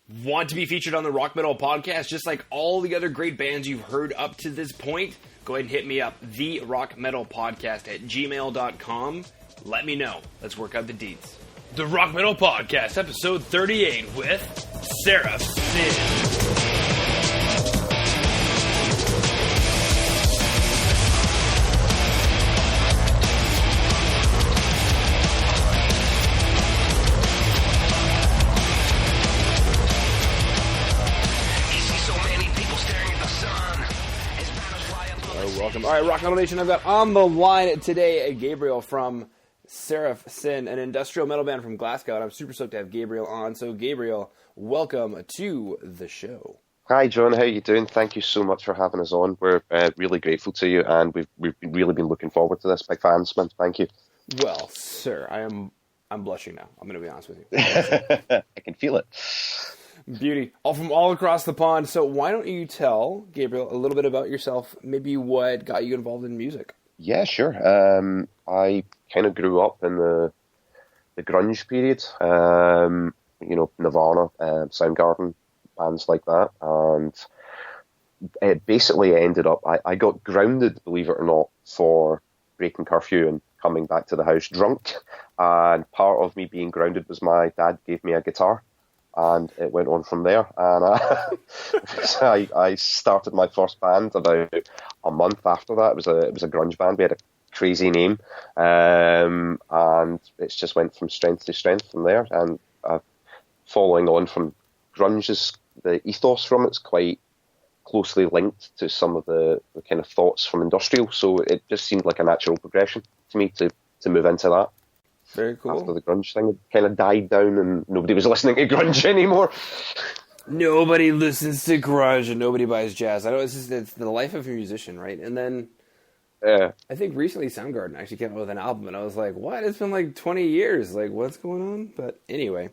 Want to be featured on the Rock Metal Podcast just like all the other great bands you've heard up to this point? Go ahead and hit me up, therockmetalpodcast@gmail.com. Let me know. Let's work out the deeds. The Rock Metal Podcast, episode 38 with Seraph Sin. Welcome. All right, Rock Metal Nation, I've got on the line today Gabriel from Seraph Sin, an industrial metal band from Glasgow, and I'm super stoked to have Gabriel on. So, Gabriel, welcome to the show. Hi, John. How are you doing? Thank you so much for having us on. We're really grateful to you, and we've really been looking forward to this. Big fans, man. Thank you. Well, sir, I'm blushing now. I'm going to be honest with you. I can feel it. Beauty. All from all across the pond. So why don't you tell, Gabriel, a little bit about yourself, maybe what got you involved in music? Yeah, sure. I kind of grew up in the grunge period, Nirvana, Soundgarden, bands like that. And it basically ended up, I got grounded, believe it or not, for breaking curfew and coming back to the house drunk. And part of me being grounded was my dad gave me a guitar. And it went on from there. And I started my first band about a month after that. It was a grunge band. We had a crazy name, and it just went from strength to strength from there. And following on from grunge, the ethos from it's quite closely linked to some of the kind of thoughts from industrial. So it just seemed like a natural progression to me to move into that. Very cool. After the grunge thing kind of died down and nobody was listening to grunge anymore. Nobody listens to grunge and nobody buys jazz. I know it's the life of a musician, right? And then I think recently Soundgarden actually came out with an album and I was like, what? It's been like 20 years. Like, what's going on? But anyway,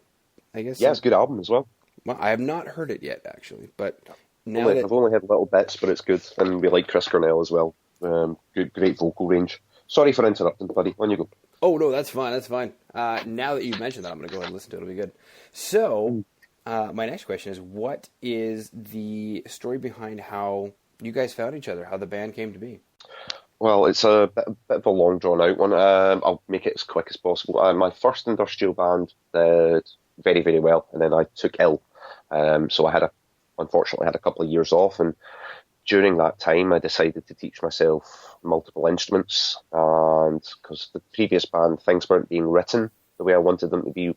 I guess... Yeah, it's a good album as well. Well, I have not heard it yet, actually. But now I've only had little bits, but it's good. And we like Chris Cornell as well. Great vocal range. Sorry for interrupting, buddy. On you go. Oh, no, that's fine. That's fine. Now that you've mentioned that, I'm going to go ahead and listen to it. It'll be good. So, my next question is, what is the story behind how you guys found each other, how the band came to be? Well, it's a bit of a long, drawn-out one. I'll make it as quick as possible. My first industrial band did very, very well, and then I took ill. So I unfortunately had a couple of years off, and during that time, I decided to teach myself multiple instruments, and because the previous band, things weren't being written the way I wanted them to be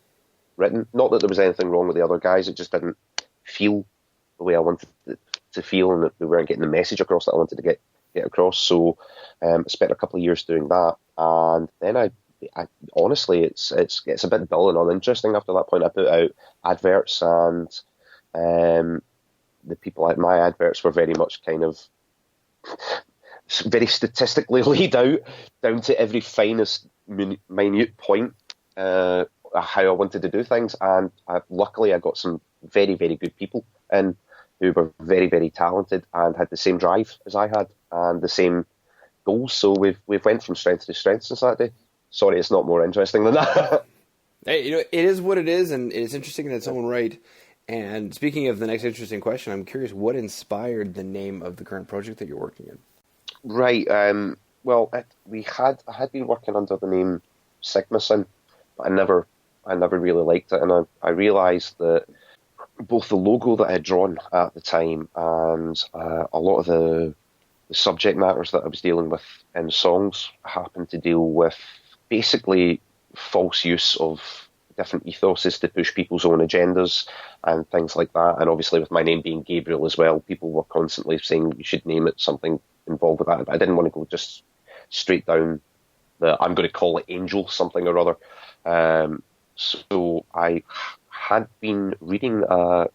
written. Not that there was anything wrong with the other guys, it just didn't feel the way I wanted it to feel, and that we weren't getting the message across that I wanted to get across. So I spent a couple of years doing that, and then I honestly, it's a bit dull and uninteresting after that point. I put out adverts, and the people at my adverts were very much kind of very statistically laid out down to every finest minute point how I wanted to do things, and luckily I got some very, very good people in who were very, very talented and had the same drive as I had and the same goals. So we've went from strength to strength since that day. Sorry, it's not more interesting than that. Hey, it is what it is, and it's interesting in its own right. And speaking of the next interesting question, I'm curious, what inspired the name of the current project that you're working in? Right. Well, I had been working under the name Sigma Sin, but I never really liked it, and I realised that both the logo that I had drawn at the time and a lot of the subject matters that I was dealing with in songs happened to deal with basically false use of different ethoses to push people's own agendas and things like that. And obviously with my name being Gabriel as well, people were constantly saying you should name it something involved with that. But I didn't want to go just straight down I'm going to call it Angel something or other. So I had been reading a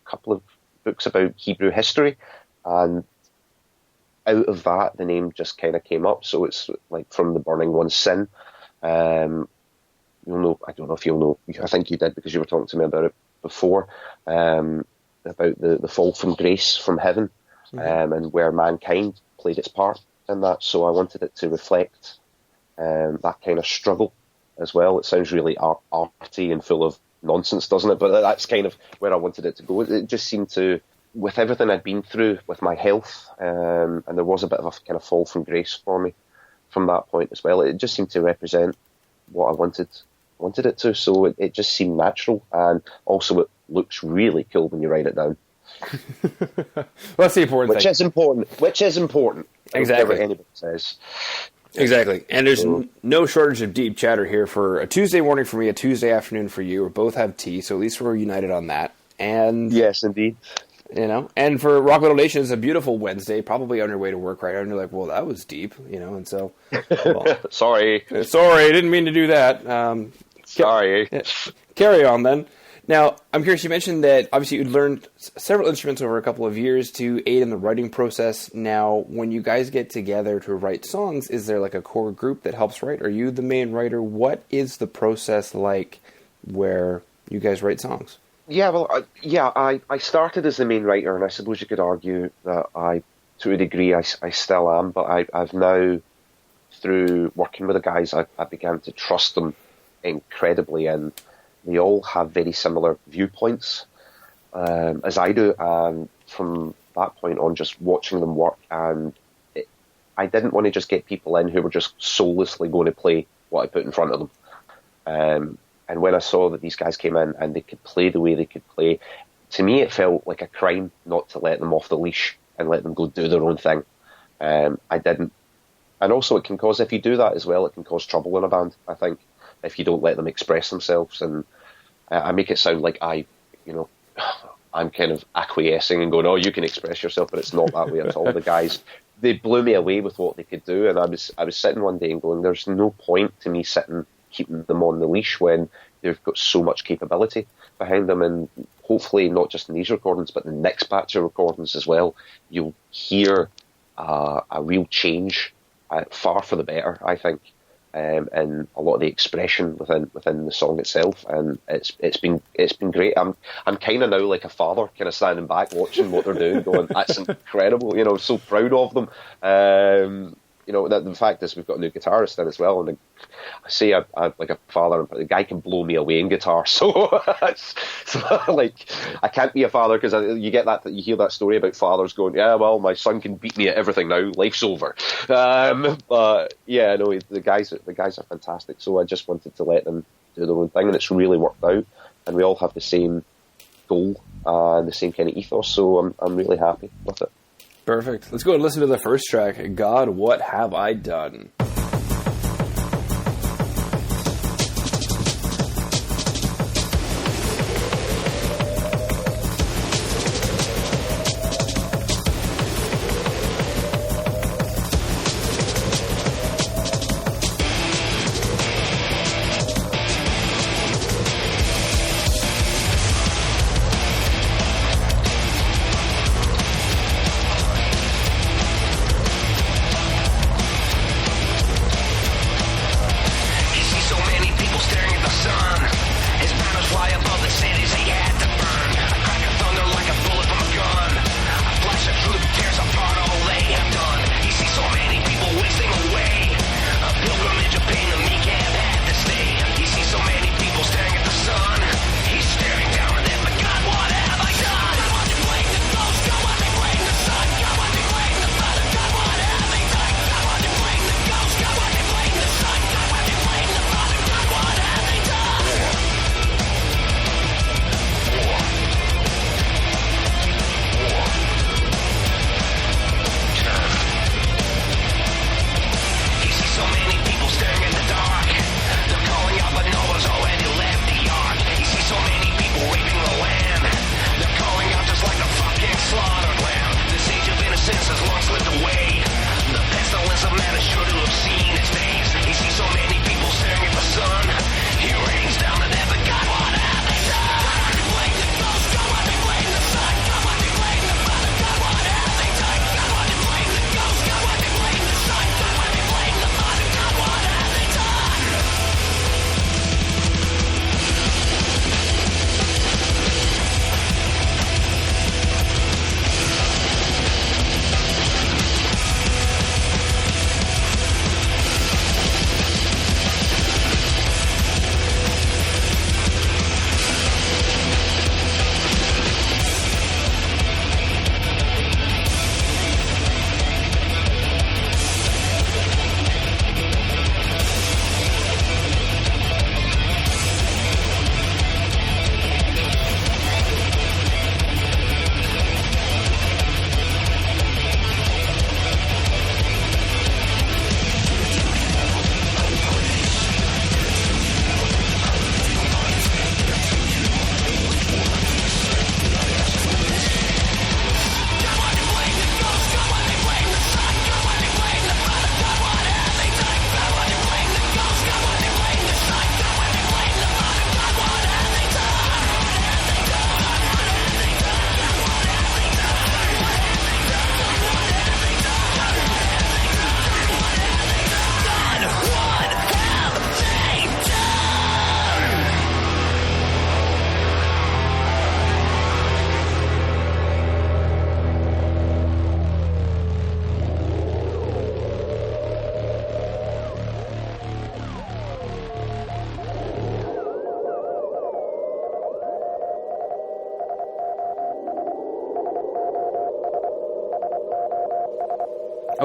couple of books about Hebrew history, and out of that the name just kind of came up. So it's like from the burning one sin. You'll know, I don't know if you'll know, I think you did because you were talking to me about it before, about the fall from grace from heaven, and where mankind played its part in that. So I wanted it to reflect that kind of struggle as well. It sounds really arty and full of nonsense, doesn't it? But that's kind of where I wanted it to go. It just seemed to, with everything I'd been through with my health, and there was a bit of a kind of fall from grace for me from that point as well. It just seemed to represent what I wanted it to. So it just seemed natural, and also it looks really cool when you write it down. Well, that's the important thing. Which is important. Exactly. Whatever anybody says. Exactly. And there's no shortage of deep chatter here for a Tuesday morning for me, a Tuesday afternoon for you. We both have tea, so at least we're united on that. And yes, indeed. You know, and for Rock Metal Nation, it's a beautiful Wednesday, probably on your way to work right now, and you're like, well, that was deep, you know, and so... Well, Sorry, didn't mean to do that. Sorry. Carry on, then. Now, I'm curious, you mentioned that, obviously, you'd learned several instruments over a couple of years to aid in the writing process. Now, when you guys get together to write songs, is there, like, a core group that helps write? Are you the main writer? What is the process like where you guys write songs? Yeah, well, I started as the main writer, and I suppose you could argue that to a degree, I still am, but I've now, through working with the guys, I began to trust them incredibly, and they all have very similar viewpoints as I do, and from that point on, just watching them work, and I didn't want to just get people in who were just soullessly going to play what I put in front of them. And when I saw that these guys came in and they could play the way they could play, to me it felt like a crime not to let them off the leash and let them go do their own thing. I didn't. And also it can cause, if you do that as well, it can cause trouble in a band, I think, if you don't let them express themselves. And I make it sound like I'm kind of acquiescing and going, oh, you can express yourself, but it's not that way at all. The guys, they blew me away with what they could do, and I was sitting one day and going, there's no point to me keeping them on the leash when they've got so much capability behind them, and hopefully not just in these recordings but the next batch of recordings as well, you'll hear a real change, far for the better, I think, and a lot of the expression within the song itself, and it's been great. I'm kind of now like a father, kind of standing back watching what they're doing, going, that's incredible, you know, so proud of them. You know, the fact is we've got a new guitarist in as well, and I say I'm like a father, but the guy can blow me away in guitar, so like I can't be a father, because you hear that story about fathers going, yeah, well, my son can beat me at everything now, life's over. But yeah, no, the guys are fantastic, so I just wanted to let them do their own thing, and it's really worked out, and we all have the same goal and the same kind of ethos, so I'm really happy with it. Perfect. Let's go and listen to the first track, God, What Have I Done?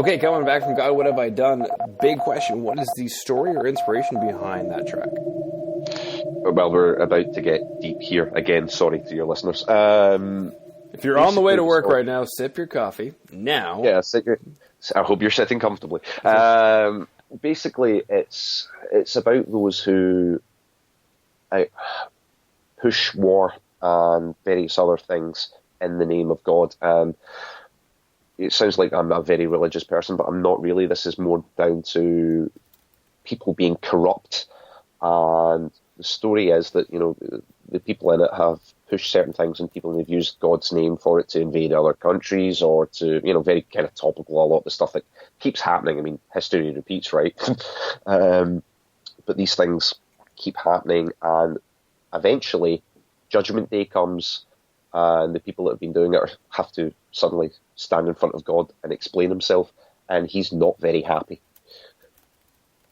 Okay, coming back from God, What Have I Done? Big question. What is the story or inspiration behind that track? Well, we're about to get deep here. Again, sorry to your listeners. If you're on the way to work right now, sip your coffee now. Yeah, I hope you're sitting comfortably. Basically, it's about those who push war and various other things in the name of God. It sounds like I'm a very religious person, but I'm not really. This is more down to people being corrupt. And the story is that, the people in it have pushed certain things and people, and they've used God's name for it to invade other countries or to, very kind of topical, a lot of the stuff that keeps happening. I mean, history repeats, right? But these things keep happening, and eventually Judgment Day comes, and the people that have been doing it have to suddenly stand in front of God and explain himself, and he's not very happy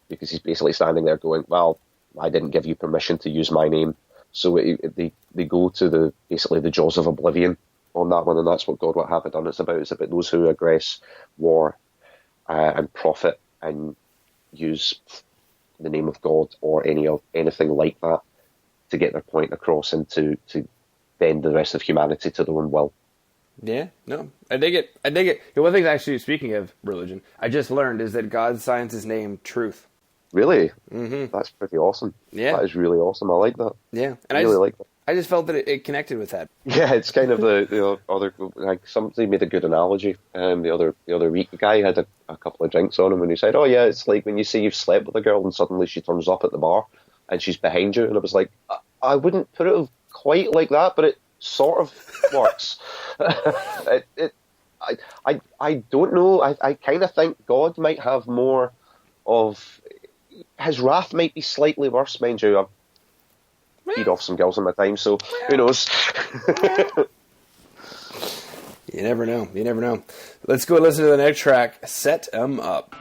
because he's basically standing there going, well, I didn't give you permission to use my name. So they go to basically the jaws of oblivion on that one, and that's what God, What Have I Done? It's about those who aggress war and profit and use the name of God or anything like that to get their point across and to bend the rest of humanity to their own will. Yeah, no, I dig it. One thing, actually, speaking of religion, I just learned is that God signs his name Truth. Really? Mm-hmm. That's pretty awesome. Yeah. That is really awesome. I like that. Yeah. And I really like that. I just felt that it connected with that. Yeah, it's kind of the other, like, somebody made a good analogy the other week. The guy had a couple of drinks on him and he said, oh yeah, it's like when you say you've slept with a girl and suddenly she turns up at the bar and she's behind you, and I was like, I wouldn't put it quite like that, but it sort of works. I don't know. I kind of think God might have more of... His wrath might be slightly worse, mind you. I've peed off some girls in my time, so who knows? You never know. Let's go listen to the next track, Set 'Em Up.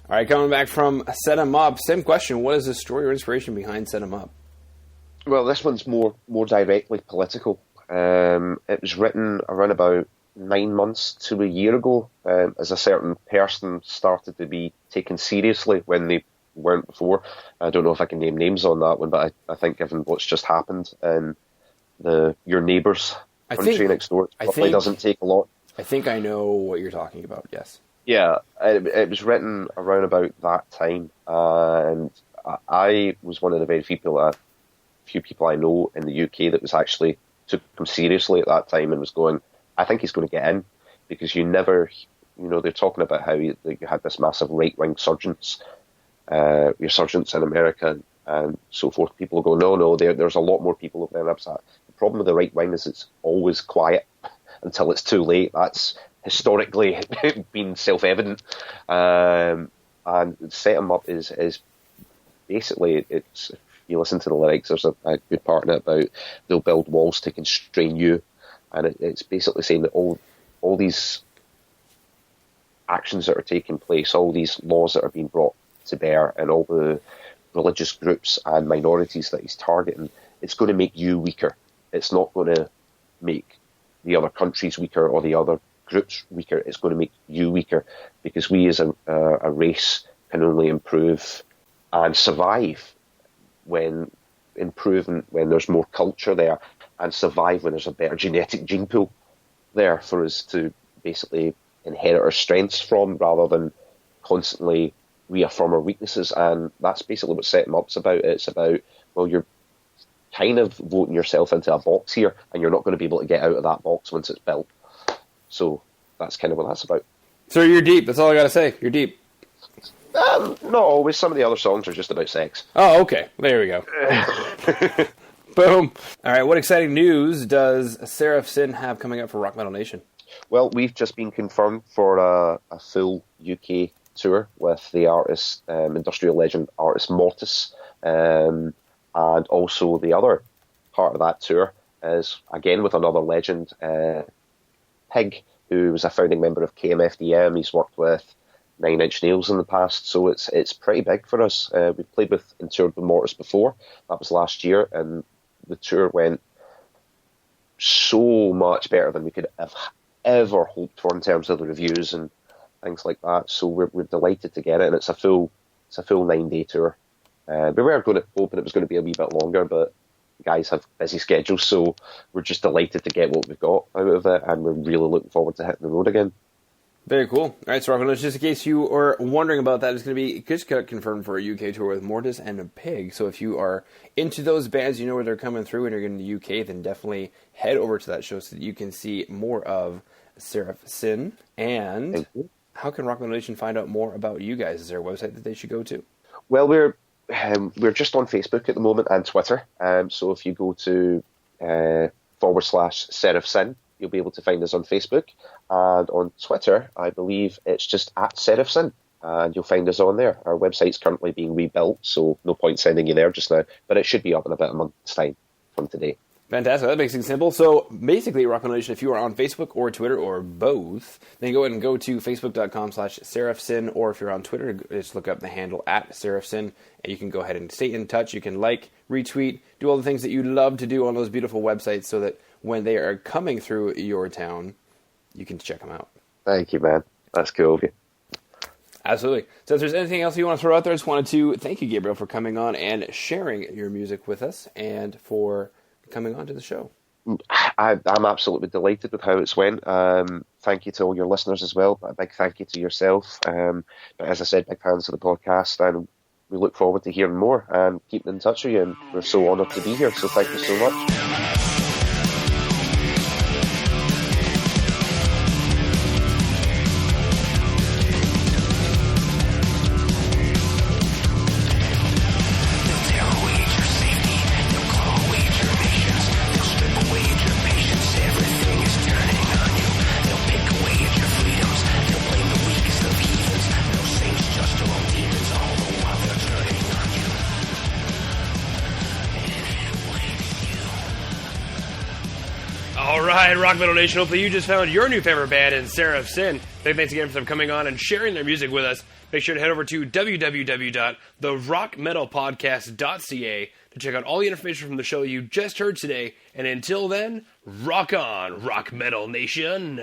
All right, coming back from Set 'Em Up, same question. What is the story or inspiration behind Set 'Em Up? Well, this one's more directly political. It was written around about 9 months to a year ago, as a certain person started to be taken seriously when they weren't before. I don't know if I can name names on that one, but I think given what's just happened in your neighbour's country next door, it probably doesn't take a lot. I think I know what you're talking about, yes. Yeah, it was written around about that time, and I was one of the very few people I know in the UK that was actually took him seriously at that time and was going, I think he's going to get in, because they're talking about how you had this massive right-wing resurgence in America and so forth. People go, no, there's a lot more people over there. The problem with the right-wing is it's always quiet until it's too late. That's historically been self-evident. And Set 'Em Up is basically, it's, if you listen to the lyrics, there's a good part in it about they'll build walls to constrain you. And it's basically saying that all these actions that are taking place, all these laws that are being brought to bear, and all the religious groups and minorities that he's targeting, it's going to make you weaker. It's not going to make the other countries weaker or the other groups weaker. It's going to make you weaker, because we as a race can only improve and survive when there's more culture there, and survive when there's a better genetic gene pool there for us to basically inherit our strengths from, rather than constantly reaffirm our weaknesses. And that's basically what Set 'Em Up's about. It's about, well, you're kind of voting yourself into a box here, and you're not going to be able to get out of that box once it's built. So that's kind of what that's about. So you're deep. That's all I got to say. You're deep. Not always. Some of the other songs are just about sex. Oh, okay. There we go. Boom. All right. What exciting news does Seraph Sin have coming up for Rock Metal Nation? Well, we've just been confirmed for a full UK tour with the artist, industrial legend artist Mortis, and also the other part of that tour is again with another legend, Pig, who was a founding member of KMFDM. He's worked with Nine Inch Nails in the past, so it's pretty big for us. We've played with and toured with Mortis before. That was last year, and the tour went so much better than we could have ever hoped for in terms of the reviews and things like that. So we're delighted to get it, and it's a full 9-day tour. We were going to hoping it was going to be a wee bit longer, but guys have busy schedules, so we're just delighted to get what we've got out of it, and we're really looking forward to hitting the road again. Very cool. All right, so Rock, just in case you are wondering about that, it's going to be just confirmed for a UK tour with Mortis and a Pig. So if you are into those bands, you know where they're coming through, and you're going to the UK, then definitely head over to that show so that you can see more of Seraph Sin. And how can Rock Metal Nation find out more about you guys? Is there a website that they should go to? Well, we're just on Facebook at the moment and Twitter. So if you go to /Seraph Sin, you'll be able to find us on Facebook. And on Twitter, I believe it's just @Seraph Sin, and you'll find us on there. Our website's currently being rebuilt, so no point sending you there just now, but it should be up in about a month's time from today. Fantastic. That makes it simple. So basically, Rock Metal Nation, if you are on Facebook or Twitter or both, then go ahead and go to facebook.com/SeraphSin, or if you're on Twitter, just look up the handle @SeraphSin, and you can go ahead and stay in touch. You can like, retweet, do all the things that you love to do on those beautiful websites so that when they are coming through your town, you can check them out. Thank you, man. That's cool of you. Absolutely. So if there's anything else you want to throw out there, I just wanted to thank you, Gabriel, for coming on and sharing your music with us, and for coming on to the show. I'm absolutely delighted with how it's went. Thank you to all your listeners as well, but a big thank you to yourself. But as I said, big fans of the podcast, and we look forward to hearing more and keeping in touch with you, and we're so honoured to be here, so thank you so much. Rock Metal Nation, hopefully you just found your new favorite band in Seraph Sin. Big thanks again for them coming on and sharing their music with us. Make sure to head over to www.therockmetalpodcast.ca to check out all the information from the show you just heard today. And until then, rock on, Rock Metal Nation.